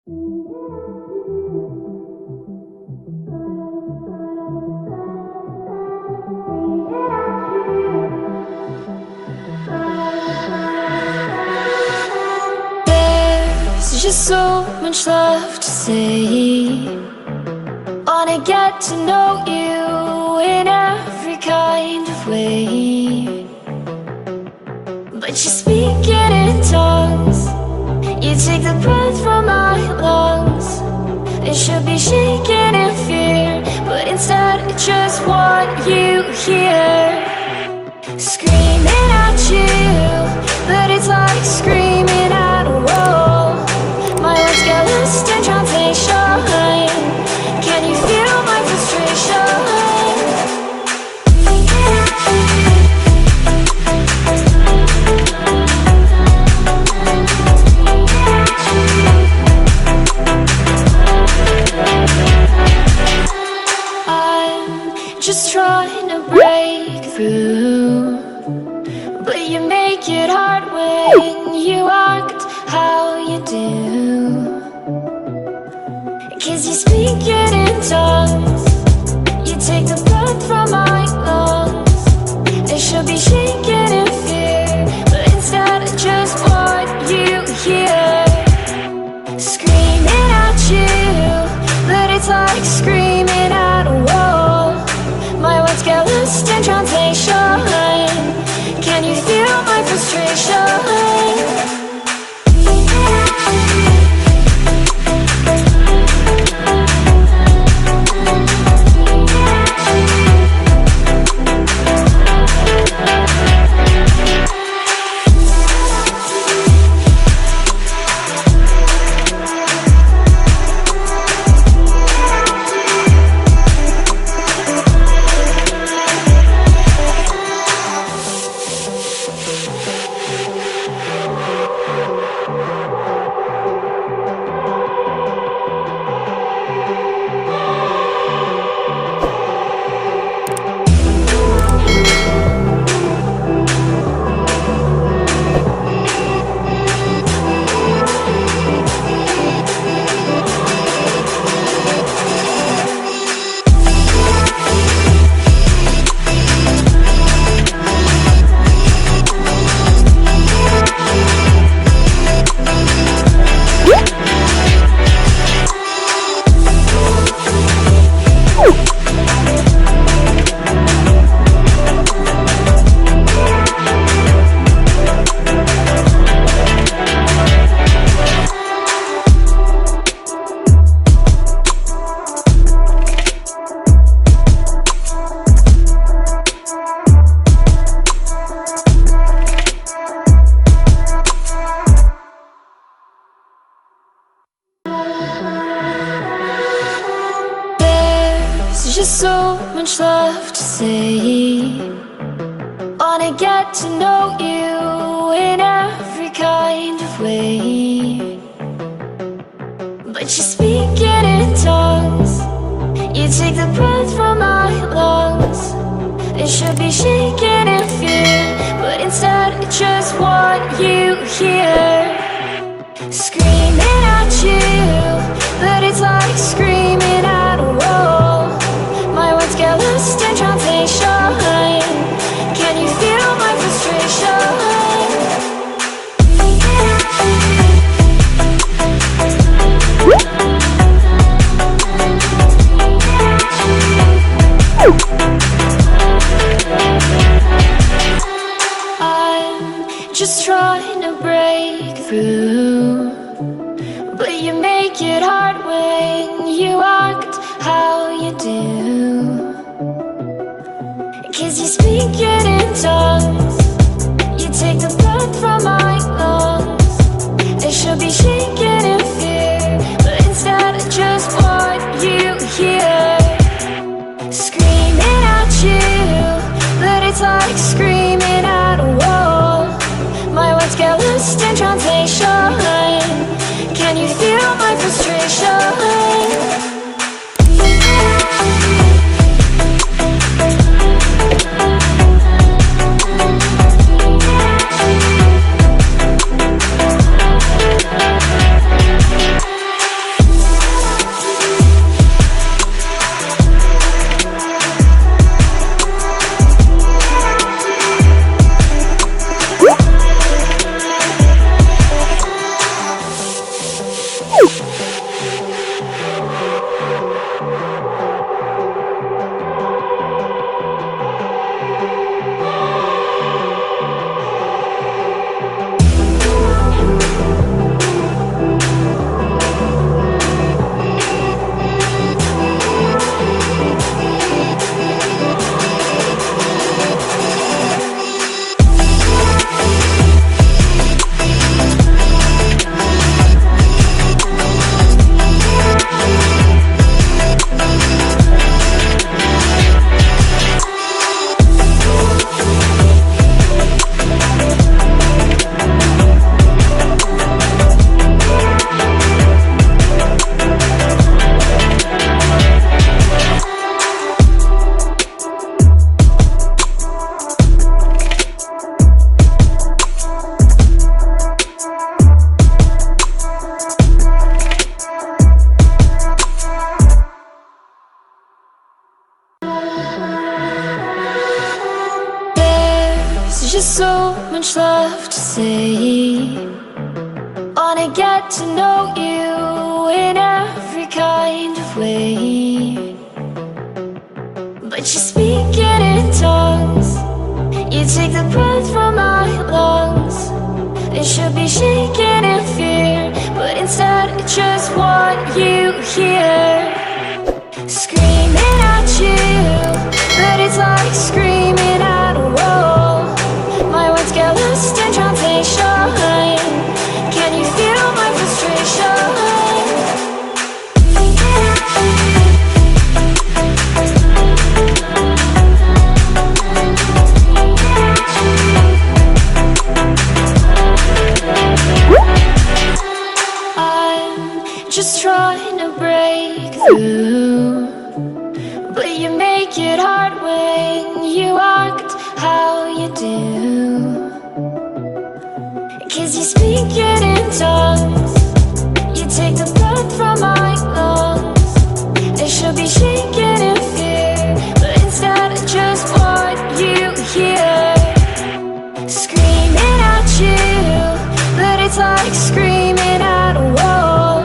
There's just so much left to say. Wanna get to know you in every kind of way, but you speak it in tongues. You take the breath from my lungs. It should be shaking in fear, but instead I just want you here. Screaming at you, but it's like screaming at a wall. My words get lost in translation. Can you feel my frustration? Just trying to break through, but you make it hard when you act how you do. 'Cause you speak it in tongues. You take the breath from my lungs. It should be shaking in fear, but instead I just want you here. Screaming at you, but it's like screaming at a wall. My words get lost in translation. Can you feel my frustration? Just so much left to say. Wanna get to know you in every kind of way, but you speak it in tongues. You take the breath from my lungs. It should be shaking in fear, but instead I just want you here. Screaming at you, but it's like screaming at a wall. My words get lost in translation. Can you feel my frustration? I'm just trying to break through, but you make it hard when you act how you do. 'Cause you speak it in tongues. You take the breath from my lungs. It should be shaking in fear, but instead I just want you here. Screaming at you, but it's like screaming at a wall. My words get lost in translation. Can you feel my frustration? Just so much left to say. Wanna get to know you in every kind of way. But you're speaking in tongues. You take the breath from my lungs. They should be shaking in fear, but instead I just want you here. Screaming at you, but it's like screaming at a wall. My words get lost in translation. Can you feel my frustration? I'm just trying to break through, but you make it hard when you act how you do. 'Cause you're speaking in tongues. You take the breath from my lungs. They should be shaking in fear, but instead I just want you here. Screaming at you, but it's like screaming at a wall.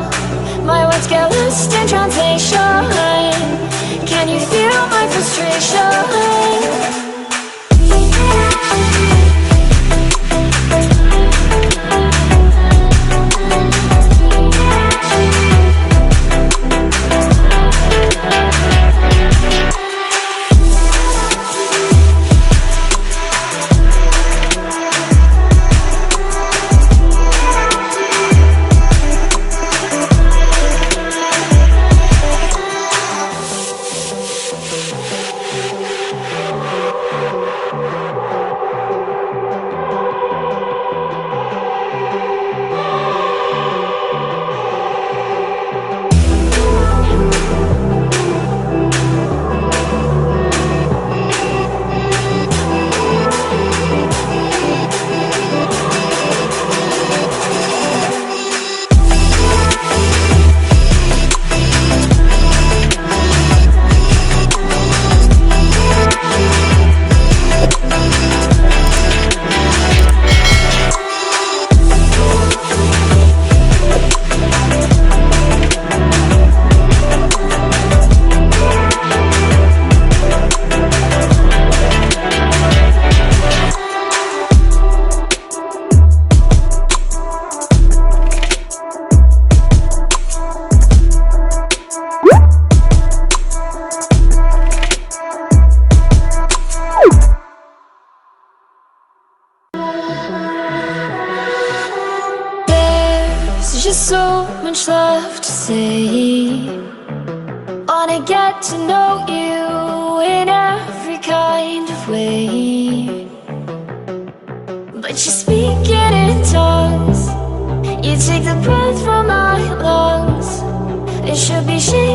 My words get lost in translation. Can you feel my frustration? Just so much left to say. Wanna get to know you in every kind of way. But you're speaking in tongues. You take the breath from my lungs. It should be shaking.